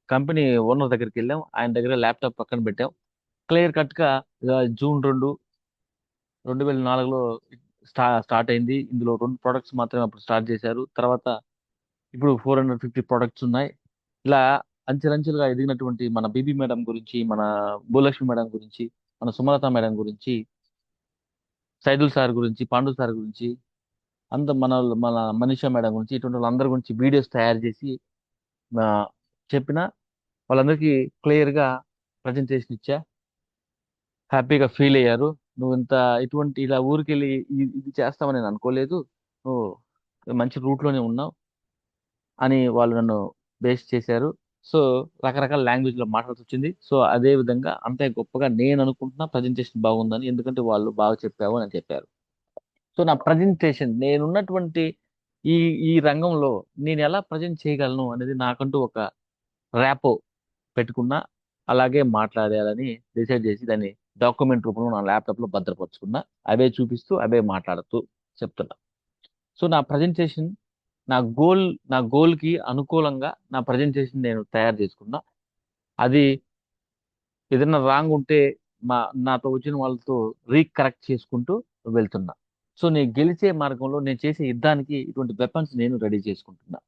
A: కంపెనీ ఓనర్ దగ్గరికి వెళ్ళాం. ఆయన దగ్గర ల్యాప్టాప్ పక్కన పెట్టాం. క్లియర్ కట్ గా జూన్ 2, 2004లో స్టార్ట్ అయింది. ఇందులో 2 ప్రొడక్ట్స్ మాత్రమే అప్పుడు స్టార్ట్ చేశారు. తర్వాత ఇప్పుడు 450 ప్రొడక్ట్స్ ఉన్నాయి. ఇలా అంచెలంచెలుగా ఎదిగినటువంటి మన బీబీ మేడం గురించి, మన భూలక్ష్మి మేడం గురించి, మన సుమలత మేడం గురించి, సైదుల్ సార్ గురించి, పాండు సార్ గురించి, అంత మన మన మనీషా మేడం గురించి, ఇటువంటి వాళ్ళందరి గురించి వీడియోస్ తయారు చేసి ఆ, చెప్పిన వాళ్ళందరికీ క్లియర్ గా ప్రజెంటేషన్ ఇచ్చా. హ్యాపీగా ఫీల్ అయ్యారు. నువ్వు ఇటువంటి ఇలా ఊరికెళ్ళి ఇది చేస్తావని నేను అనుకోలేదు, నువ్వు మంచి రూట్ లోనే ఉన్నావు అని వాళ్ళు నన్ను బేస్ చేశారు. సో రకరకాల లాంగ్వేజ్ లో మాట్లాడాల్సి వచ్చింది. సో అదే విధంగా అంతే గొప్పగా నేను అనుకుంటున్నా ప్రజెంటేషన్ బాగుందని, ఎందుకంటే వాళ్ళు బాగా చెప్పావు అని చెప్పారు. సో నా ప్రజెంటేషన్, నేనున్నటువంటి ఈ ఈ రంగంలో నేను ఎలా ప్రజెంట్ చేయగలను అనేది నాకంటూ ఒక ర్యాపో పెట్టుకున్నా. అలాగే మాట్లాడాలని డిసైడ్ చేసి దాన్ని డాక్యుమెంట్ రూపంలో నా ల్యాప్టాప్ లో భద్రపరుచుకున్నా. అవే చూపిస్తూ అవే మాట్లాడుతూ చెప్తున్నా. సో నా ప్రజెంటేషన్ నా గోల్ నా గోల్కి అనుకూలంగా నా ప్రజెంటేషన్ నేను తయారు చేసుకున్నా. అది ఏదైనా రాంగ్ ఉంటే నాతో వచ్చిన వాళ్ళతో రీకరెక్ట్ చేసుకుంటూ వెళ్తున్నా. సో నేను గెలిచే మార్గంలో నేను చేసే యుద్ధానికి ఇటువంటి వెపన్స్ నేను రెడీ చేసుకుంటున్నా.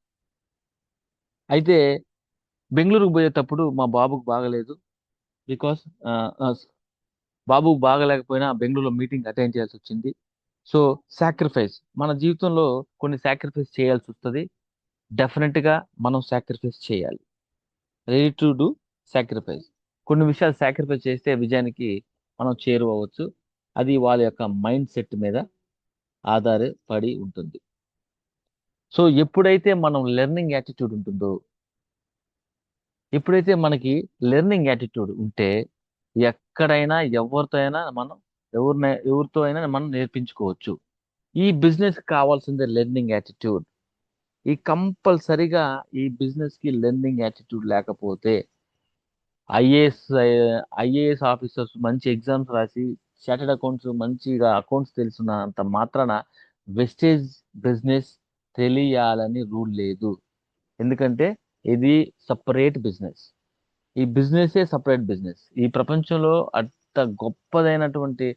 A: అయితే బెంగళూరుకు పోయేటప్పుడు మా బాబుకు బాగలేదు. బికాస్ బాబుకు బాగలేకపోయినా బెంగళూరులో మీటింగ్ అటెండ్ చేయాల్సి వచ్చింది. సో సాక్రిఫైస్ మన జీవితంలో కొన్ని సాక్రిఫైస్ చేయాల్సి వస్తుంది. డెఫినెట్ గా మనం సాక్రిఫైస్ చేయాలి. Ready to do sacrifice. కొన్ని విషయాలు సాక్రిఫైస్ చేస్తే విజయానికి మనం చేరువవచ్చు. అది వాళ్ళ యొక్క మైండ్ సెట్ మీద ఆధారపడి ఉంటుంది. సో ఎప్పుడైతే మనం లెర్నింగ్ యాటిట్యూడ్ ఉంటుందో, ఎప్పుడైతే మనకి లెర్నింగ్ యాటిట్యూడ్ ఉంటే ఎక్కడైనా ఎవరితో అయినా మనం ఎవరితో అయినా మనం నేర్పించుకోవచ్చు. ఈ బిజినెస్ కావాల్సిందే లెర్నింగ్ యాటిట్యూడ్. కంపల్సరిగా ఈ బిజినెస్ కి లెర్నింగ్ యాటిట్యూడ్ లేకపోతే ఐఏఎస్ ఐఏఎస్ ఆఫీసర్స్ మంచి ఎగ్జామ్స్ రాసి చార్టెడ్ అకౌంట్స్ మంచిగా అకౌంట్స్ తెలుసున్నంత మాత్రాన వెస్టేజ్ బిజినెస్ తెలియాలని రూల్ లేదు. ఎందుకంటే ఇది సపరేట్ బిజినెస్. ఈ బిజినెస్ సపరేట్ బిజినెస్. ఈ ప్రపంచంలో అంత గొప్పదైనటువంటి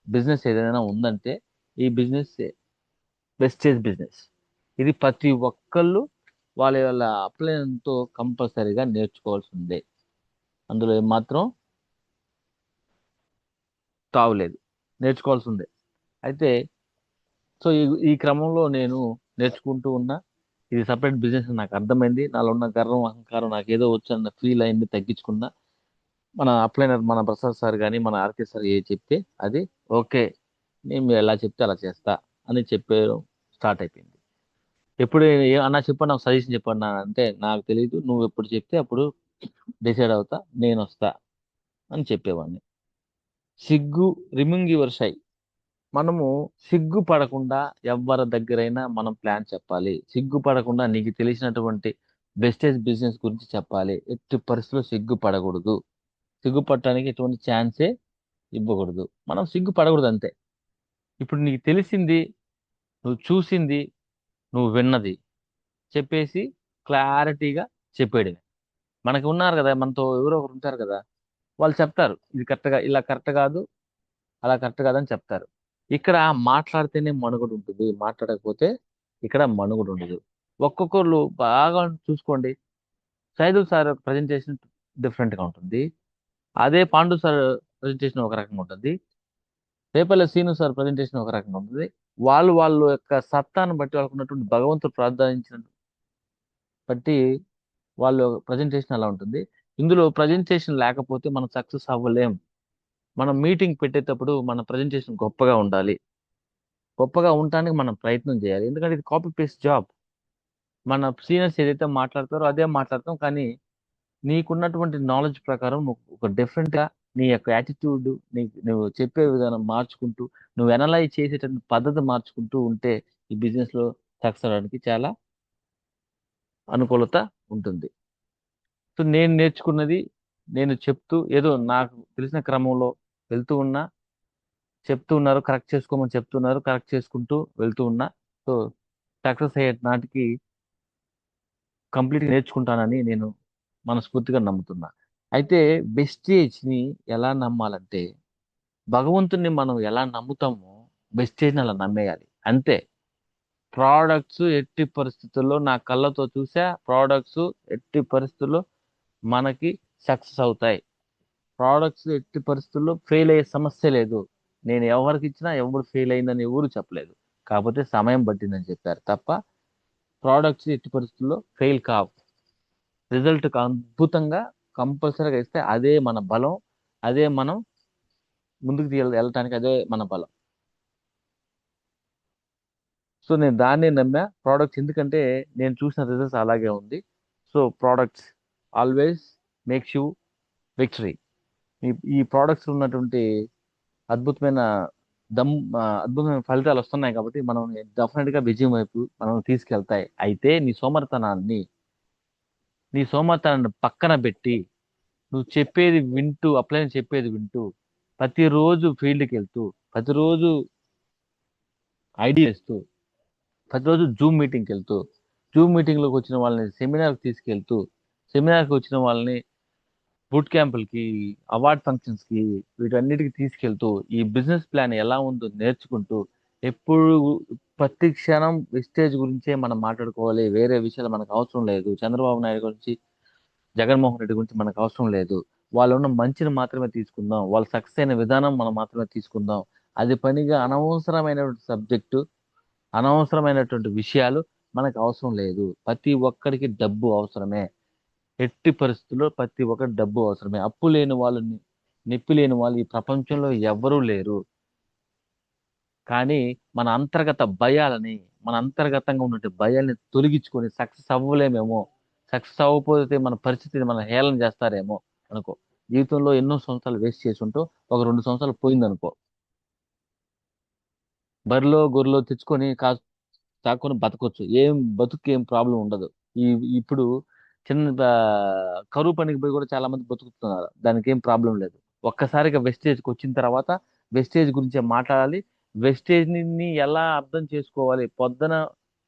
A: బిజినెస్ ఏదైనా ఉందంటే ఈ బిజినెస్ వెస్టేజ్ బిజినెస్. ఇది ప్రతి ఒక్కళ్ళు వాళ్ళ వాళ్ళ అప్లైన్తో కంపల్సరీగా నేర్చుకోవాల్సిందే. అందులో ఏమాత్రం తావులేదు, నేర్చుకోవాల్సిందే. అయితే సో ఈ క్రమంలో నేను నేర్చుకుంటూ ఉన్నా. ఇది సపరేట్ బిజినెస్ నాకు అర్థమైంది. నాలో ఉన్న గర్వం అహంకారం నాకు ఏదో వచ్చన్న ఫీల్ అయింది, తగ్గించుకున్నా. మన అప్లైనర్ మన ప్రసాద్ సార్ కానీ మన ఆర్కే సార్ ఏ చెప్తే అది ఓకే, నేను మీరు ఎలా చెప్తే అలా చేస్తా అని చెప్పేయడం స్టార్ట్ అయిపోయింది. ఎప్పుడు అన్నా చెప్పండి, నాకు సజెషన్ చెప్పండి అంటే నాకు తెలియదు, నువ్వు ఎప్పుడు చెప్తే అప్పుడు డిసైడ్ అవుతా, నేను వస్తా అని చెప్పేవాడిని. సిగ్గు రిమూవ్ యువర్ షై. మనము సిగ్గు పడకుండా ఎవరి దగ్గరైనా మనం ప్లాన్ చెప్పాలి. సిగ్గు పడకుండా నీకు తెలిసినటువంటి బెస్టేజ్ బిజినెస్ గురించి చెప్పాలి. ఎట్టి పరిస్థితుల్లో సిగ్గు పడకూడదు. సిగ్గుపడటానికి ఎటువంటి ఛాన్సే ఇవ్వకూడదు. మనం సిగ్గు పడకూడదు అంతే. ఇప్పుడు నీకు తెలిసింది, నువ్వు చూసింది, నువ్వు విన్నది చెప్పేసి క్లారిటీగా చెప్పేయడమే. మనకి ఉన్నారు కదా, మనతో ఎవరో ఒకరు ఉంటారు కదా, వాళ్ళు చెప్తారు ఇది కరెక్ట్గా, ఇలా కరెక్ట్ కాదు, అలా కరెక్ట్ కాదని చెప్తారు. ఇక్కడ మాట్లాడితేనే మనుగడ ఉంటుంది, మాట్లాడకపోతే ఇక్కడ మనుగడ ఉండదు. ఒక్కొక్కరు బాగా చూసుకోండి. సైదుల్ సార్ ప్రజెంటేషన్ డిఫరెంట్గా ఉంటుంది. అదే పాండు సార్ ప్రజెంటేషన్ ఒక రకంగా ఉంటుంది. రేపల్లె సీను సార్ ప్రజెంటేషన్ ఒక రకంగా ఉంటుంది. వాళ్ళ యొక్క సత్తాను బట్టి, వాళ్ళకు ఉన్నటువంటి భగవంతుడు ప్రార్థించిన బట్టి వాళ్ళు ప్రజెంటేషన్ అలా ఉంటుంది. ఇందులో ప్రజెంటేషన్ లేకపోతే మనం సక్సెస్ అవ్వలేం. మనం మీటింగ్ పెట్టేటప్పుడు మన ప్రజెంటేషన్ గొప్పగా ఉండాలి. గొప్పగా ఉండటానికి మనం ప్రయత్నం చేయాలి. ఎందుకంటే ఇది కాపీ పేస్ట్ జాబ్. మన సీనియర్స్ ఏదైతే మాట్లాడతారో అదే మాట్లాడతాం. కానీ నీకున్నటువంటి నాలెడ్జ్ ప్రకారం నువ్వు ఒక డిఫరెంట్ గా నీ యొక్క యాటిట్యూడ్, నువ్వు చెప్పే విధానం మార్చుకుంటూ, నువ్వు అనలైజ్ చేసేటువంటి పద్ధతి మార్చుకుంటూ ఉంటే ఈ బిజినెస్ లో సక్సెస్ అవడానికి చాలా అనుకూలత ఉంటుంది. సో నేను నేర్చుకున్నది నేను చెప్తూ, ఏదో నాకు తెలిసిన క్రమంలో వెళ్తూ ఉన్నా. చెప్తూ ఉన్నారు కరెక్ట్ చేసుకోమని చెప్తున్నారు, కరెక్ట్ చేసుకుంటూ వెళ్తూ ఉన్నా. సో సక్సెస్ అయ్యే నాటికి కంప్లీట్ నేర్చుకుంటానని నేను మనస్ఫూర్తిగా నమ్ముతున్నా. అయితే వెస్టేజ్ ని ఎలా నమ్మాలంటే, భగవంతుని మనం ఎలా నమ్ముతామో వెస్టేజ్ ని అలా నమ్మేయాలి అంతే. ప్రోడక్ట్స్ ఎట్టి పరిస్థితుల్లో నా కళ్ళతో చూసా, ప్రోడక్ట్స్ ఎట్టి పరిస్థితుల్లో మనకి సక్సెస్ అవుతాయి. ప్రోడక్ట్స్ ఎట్టి పరిస్థితుల్లో ఫెయిల్ అయ్యే సమస్య లేదు. నేను ఎవరికి ఇచ్చినా ఎవరు ఫెయిల్ అయిందని ఎవరు చెప్పలేదు. కాకపోతే సమయం పట్టిందని చెప్పారు తప్ప ప్రోడక్ట్స్ ఎట్టి పరిస్థితుల్లో ఫెయిల్ కావు. రిజల్ట్ అద్భుతంగా కంపల్సరీగా ఇస్తే అదే మన బలం. అదే మనం ముందుకు వెళ్ళటానికి అదే మన బలం. సో నేను దాన్నే నమ్మా ప్రోడక్ట్స్, ఎందుకంటే నేను చూసిన రిజల్ట్స్ అలాగే ఉంది. So products always makes you victory. ఈ ప్రోడక్ట్స్ ఉన్నటువంటి అద్భుతమైన దమ్ అద్భుతమైన ఫలితాలు వస్తున్నాయి కాబట్టి మనం డెఫినెట్ గా విజయం వైపు మనం తీసుకెళ్తాయి. అయితే నీ సోమర్థనాన్ని పక్కన పెట్టి నువ్వు చెప్పేది వింటూ, అప్లైన్ చెప్పేది వింటూ, ప్రతిరోజు ఫీల్డ్కి వెళ్తూ, ప్రతిరోజు ఐడియా ఇస్తూ, ప్రతిరోజు జూమ్ మీటింగ్కి వెళ్తూ, జూమ్ మీటింగ్లోకి వచ్చిన వాళ్ళని సెమినార్కి తీసుకెళ్తూ, సెమినార్కి వచ్చిన వాళ్ళని బూట్ క్యాంపులకి, అవార్డ్ ఫంక్షన్స్కి, వీటన్నిటికి తీసుకెళ్తూ ఈ బిజినెస్ ప్లాన్ ఎలా ఉందో నేర్చుకుంటూ, ఎప్పుడు ప్రతి క్షణం వెస్టేజ్ గురించే మనం మాట్లాడుకోవాలి, వేరే విషయాలు మనకు అవసరం లేదు. చంద్రబాబు నాయుడు గురించి, జగన్మోహన్ రెడ్డి గురించి మనకు అవసరం లేదు. వాళ్ళు ఉన్న మంచిని మాత్రమే తీసుకుందాం, వాళ్ళ సక్సెస్ అయిన విధానం మనం మాత్రమే తీసుకుందాం. అది పనిగా అనవసరమైనటువంటి సబ్జెక్టు, అనవసరమైనటువంటి విషయాలు మనకు అవసరం లేదు. ప్రతి ఒక్కరికి డబ్బు అవసరమే. ఎట్టి పరిస్థితుల్లో ప్రతి ఒక్కరి డబ్బు అవసరమే. అప్పు లేని వాళ్ళు, నొప్పి లేని వాళ్ళు ఈ ప్రపంచంలో ఎవ్వరూ లేరు. కానీ మన అంతర్గత భయాలని, మన అంతర్గతంగా ఉన్నటువంటి భయాల్ని తొలగించుకొని సక్సెస్ అవ్వలేమేమో, సక్సెస్ అవ్వకపోతే మన పరిస్థితిని మన హేళన చేస్తారేమో అనుకో. జీవితంలో ఎన్నో సంవత్సరాలు వేస్ట్ చేసి ఉంటావు, ఒక 2 సంవత్సరాలు పోయిందనుకో, బరిలో గొర్రెలో తెచ్చుకొని తాకొని బతకొచ్చు. ఏం బతుకు ఏం ప్రాబ్లం ఉండదు. ఈ ఇప్పుడు చిన్న కరువు పనికి పోయి కూడా చాలా మంది బతుకుతున్నారు, దానికి ఏం ప్రాబ్లం లేదు. ఒక్కసారిగా వెస్టేజ్కి వచ్చిన తర్వాత వెస్టేజ్ గురించే మాట్లాడాలి. వెస్టేజ్ ని ఎలా అర్థం చేసుకోవాలి, పొద్దున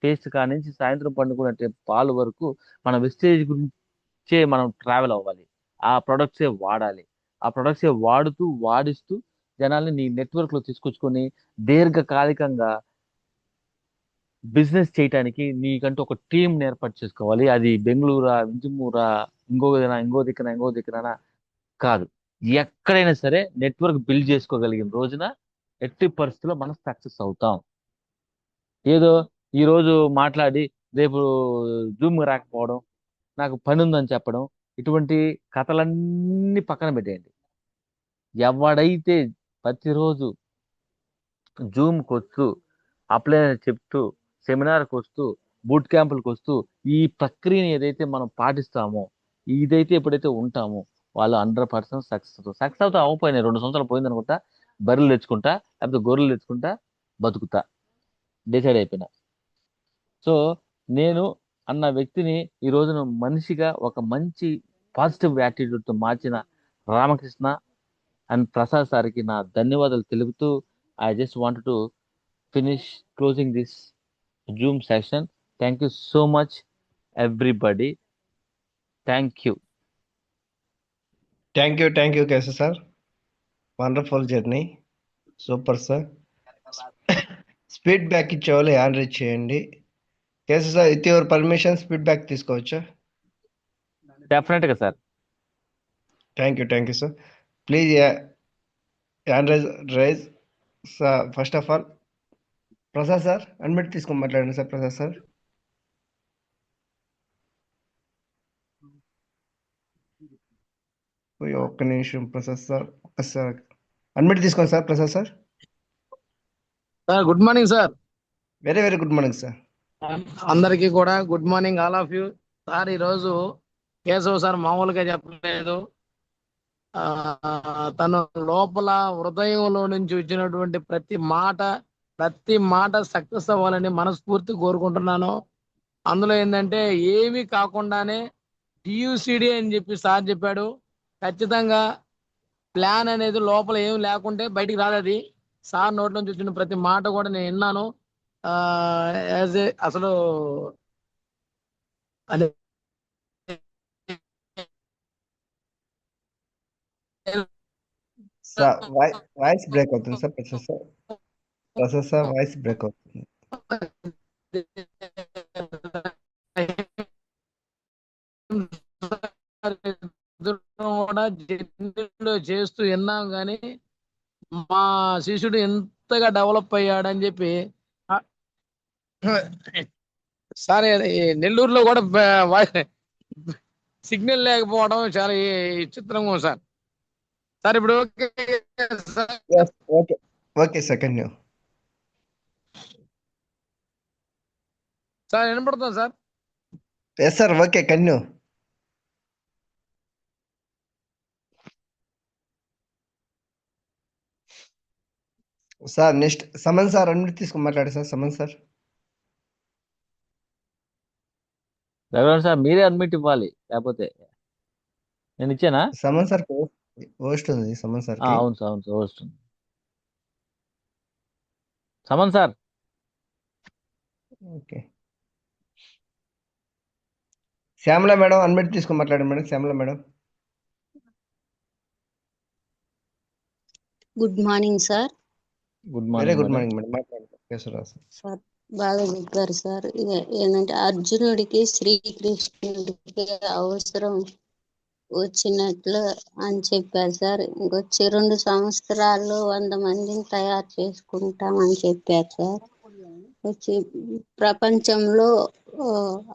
A: టేస్ట్ కానించి సాయంత్రం పండుకునే పాలు వరకు మన వెస్టేజ్ గురించే మనం ట్రావెల్ అవ్వాలి. ఆ ప్రొడక్ట్సే వాడాలి. ఆ ప్రొడక్ట్సే వాడుతూ వాడిస్తూ జనాల్ని నీ నెట్వర్క్ లో తీసుకొచ్చుకొని దీర్ఘకాలికంగా బిజినెస్ చేయటానికి నీకంటూ ఒక టీం ఏర్పాటు చేసుకోవాలి. అది బెంగళూరా, వింజమూరా, ఇంకో దిక్కున కాదు. ఎక్కడైనా సరే నెట్వర్క్ బిల్డ్ చేసుకోగలిగిన రోజున ఎట్టి పరిస్థితుల్లో మనం సక్సెస్ అవుతాం. ఏదో ఈ రోజు మాట్లాడి రేపు జూమ్ రాకపోవడం, నాకు పని ఉందని చెప్పడం, ఇటువంటి కథలన్నీ పక్కన పెట్టేయండి. ఎవడైతే ప్రతిరోజు జూమ్కి వస్తూ, అప్లై చెప్తూ, సెమినార్కి వస్తూ, బూట్ క్యాంపులకు వస్తూ, ఈ ప్రక్రియని ఏదైతే మనం పాటిస్తామో, ఇదైతే ఎప్పుడైతే ఉంటామో, వాళ్ళు 100% సక్సెస్ అవుతా. అవ్వపోయినాయి 2 సంవత్సరాలు పోయింది అనుకుంటా, బర్రెలు తెచ్చుకుంటా, లేకపోతే గొర్రెలు తెచ్చుకుంటా, బతుకుతా, డిసైడ్ అయిపోయినా. సో నేను అన్న వ్యక్తిని ఈ రోజున మనిషిగా ఒక మంచి పాజిటివ్ యాటిట్యూడ్తో మార్చిన రామకృష్ణ అండ్ ప్రసాద్ సార్కి నా ధన్యవాదాలు తెలుపుతూ, I just want to finish closing this Zoom session. Thank you so much, everybody. Thank you.
C: Thank you Keshav sir. Wonderful journey, super sir. Feedback ఇచ్చేవాళ్ళు హ్యాండ్ రైజ్ చేయండి. Keshav sir, with your permission feedback తీసుకోవచ్చా?
A: Definitely గా sir.
C: Thank you sir. Please hand raise sir. First of all Prasad sir unmute తీసుకొని మాట్లాడండి sir. Prasad sir, ఒక్క నిమిషం. Prasad sir ఒక్కసారి అన్మిట్ తీసుకోండి sir. Prasad sir,
D: sir good morning sir.
C: Very very good morning sir.
D: అందరికీ కూడా good morning, all of you. Sir ఈరోజు Keshav sir మామూలుగా చెప్పలేదు. తను లోపల హృదయంలో నుంచి వచ్చినటువంటి ప్రతి మాట సక్సెస్ అవ్వాలని మనస్ఫూర్తి కోరుకుంటున్నాను. అందులో ఏంటంటే ఏమీ కాకుండానే డియుసిడి అని చెప్పి సార్ చెప్పాడు. ఖచ్చితంగా ప్లాన్ అనేది లోపల ఏమి లేకుంటే బయటికి రాదు. అది సార్ నోట్ నుంచి వచ్చిన ప్రతి మాట కూడా నేను విన్నాను. అసలు అదే
C: సార్ వాయిస్ బ్రేక్ అవుతుంది sir. Prasad sir voice break అవుతుంది.
D: కూడా జర్నీలో చేస్తూ విన్నాం, కానీ మా శిష్యుడు ఎంతగా డెవలప్ అయ్యాడని చెప్పి సార్ నెల్లూరులో కూడా సిగ్నల్ లేకపోవడం చాలా చిత్రంగా ఉంది సార్. సార్ ఇప్పుడు
C: ఓకే సార్, కంటిన్యూ.
D: సార్ వినపడుతుంది sir?
C: Yes sir, okay continue. Sir next Saman sir unmute తీసుకొని మాట్లాడు sir. Saman sir,
A: Raghuvaran sir మీరే అడ్మిట్ ఇవ్వాలి, లేకపోతే నేను ఇచ్చానా?
C: సమన్ సార్ పోస్ట్ ఉంది. సమన్ సార్
A: అవును సార్, అవును సార్, వస్తుంది. Saman sir.
C: Okay Shyamala madam unmute తీసుకొని మాట్లాడండి madam. Shyamala madam.
E: Good morning sir.
A: Good
C: very
A: morning
C: good
A: madam.
C: Morning madam. మాట్లాడండి కేశవరావు సార్.
E: సార్ బాగా చెప్పారు సార్. ఏంటంటే అర్జునుడికి శ్రీకృష్ణుడికి అవసరం వచ్చినట్లు అని చెప్పారు సార్. ఇంకొచ్చే 2 సంవత్సరాల్లో 100 మందిని తయారు చేసుకుంటామని చెప్పారు సార్. వచ్చి ప్రపంచంలో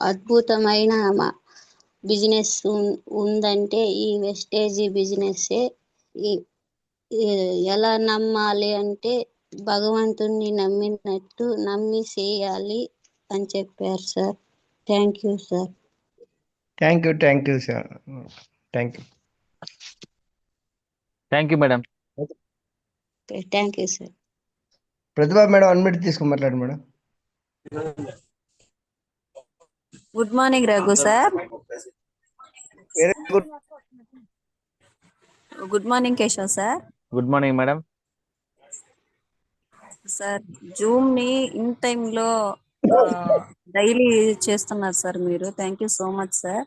E: అద్భుతమైన బిజినెస్ ఉందంటే ఈ వెస్టేజీ బిజినెస్సే. ఎలా నమ్మాలి అంటే భగవంతుణ్ణి నమ్మినట్టు నమ్మి చేయాలి అని చెప్పారు sir. Thank you sir.
C: Thank you sir. Thank you.
A: Thank you madam.
E: Thank you sir.
C: Pratibha madam unmute తీసుకొని మాట్లాడండి madam.
F: Good morning Raghu sir.
C: Very good.
F: Good morning Keshav sir.
A: Good morning madam.
F: Sir zoom ని in time లో daily చేస్తున్నారు sir మీరు. Thank you so much sir.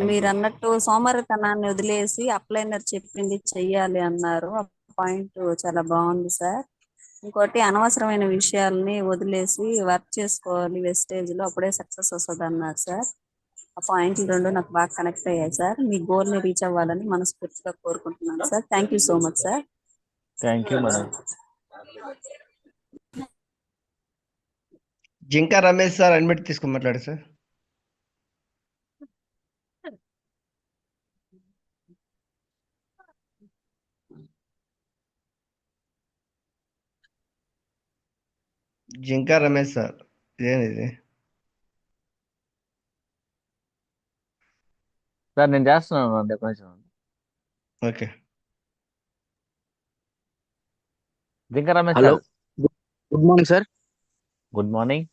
F: మీరు అన్నట్టు సోమరితనాన్ని వదిలేసి అప్లైనర్ చెప్పింది చెయ్యాలి అన్నారు. ఆ పాయింట్ చాలా బాగుంది సార్. ఇంకోటి అనవసరమైన విషయాల్ని వదిలేసి వర్క్ చేసుకోవాలి వెస్టేజ్ లో, అప్పుడే సక్సెస్ వస్తుంది అన్నారు సార్. ఆ పాయింట్లు 2 నాకు బాగా కనెక్ట్ అయ్యాయి సార్. మీ గోల్ ని రీచ్ అవ్వాలని మనస్ఫూర్తిగా కోరుకుంటున్నాను sir. Thank you so much sir.
A: Thank you madam.
C: Jinka Ramesh sir unmute తీసుకొని మాట్లాడు సార్. జింకా రమేష్ సార్ ఇదేనిది?
A: సార్ నేను చేస్తున్నాను అండి కొంచెం.
C: Okay.
A: Jinka Ramesh
G: hello,
A: sir.
G: Good morning sir.
A: Good morning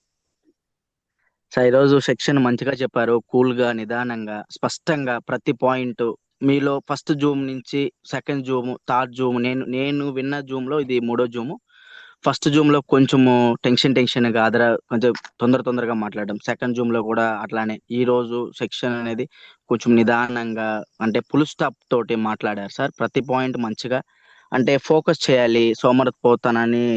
G: sir ఈరోజు సెక్షన్ మంచిగా చెప్పారు. కూల్ గా, నిదానంగా, స్పష్టంగా ప్రతి పాయింట్. మీలో ఫస్ట్ జూమ్ నుంచి సెకండ్ జూమ్, థర్డ్ జూమ్, నేను విన్న జూమ్ లో ఇది 3వ జూమ్. ఫస్ట్ జూమ్ లో కొంచెము టెన్షన్ గా కొంచెం తొందరగా మాట్లాడడం. సెకండ్ జూమ్ లో కూడా అట్లానే. ఈ రోజు సెక్షన్ అనేది కొంచెం నిదానంగా, అంటే ఫుల్ స్టాప్ తోటి మాట్లాడారు సార్. ప్రతి పాయింట్ మంచిగా, అంటే ఫోకస్ చేయాలి. సోమరపోతానని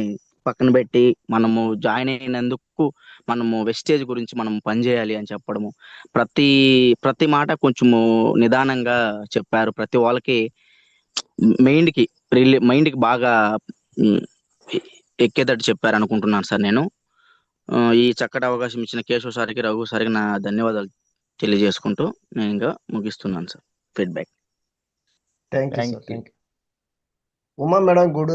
G: పక్కన పెట్టి మనము జాయిన్ అయినందుకు మనము వెస్టేజ్ గురించి మనం పనిచేయాలి అని చెప్పడము. ప్రతి మాట కొంచెము నిదానంగా చెప్పారు. ప్రతి వాళ్ళకి మైండ్ కి బాగా ఎక్కేటట్టు చెప్పారు అనుకుంటున్నాను సార్ నేను. ఈ చక్కటి అవకాశం ఇచ్చిన కేశవ్ సార్కి, రఘు సార్కి నా ధన్యవాదాలు తెలియజేసుకుంటూ నేను ఇంకా ముగిస్తున్నాను sir. Feedback.
C: Thank you
A: thank
C: sir.
A: You.
C: Thank you. Uma madam good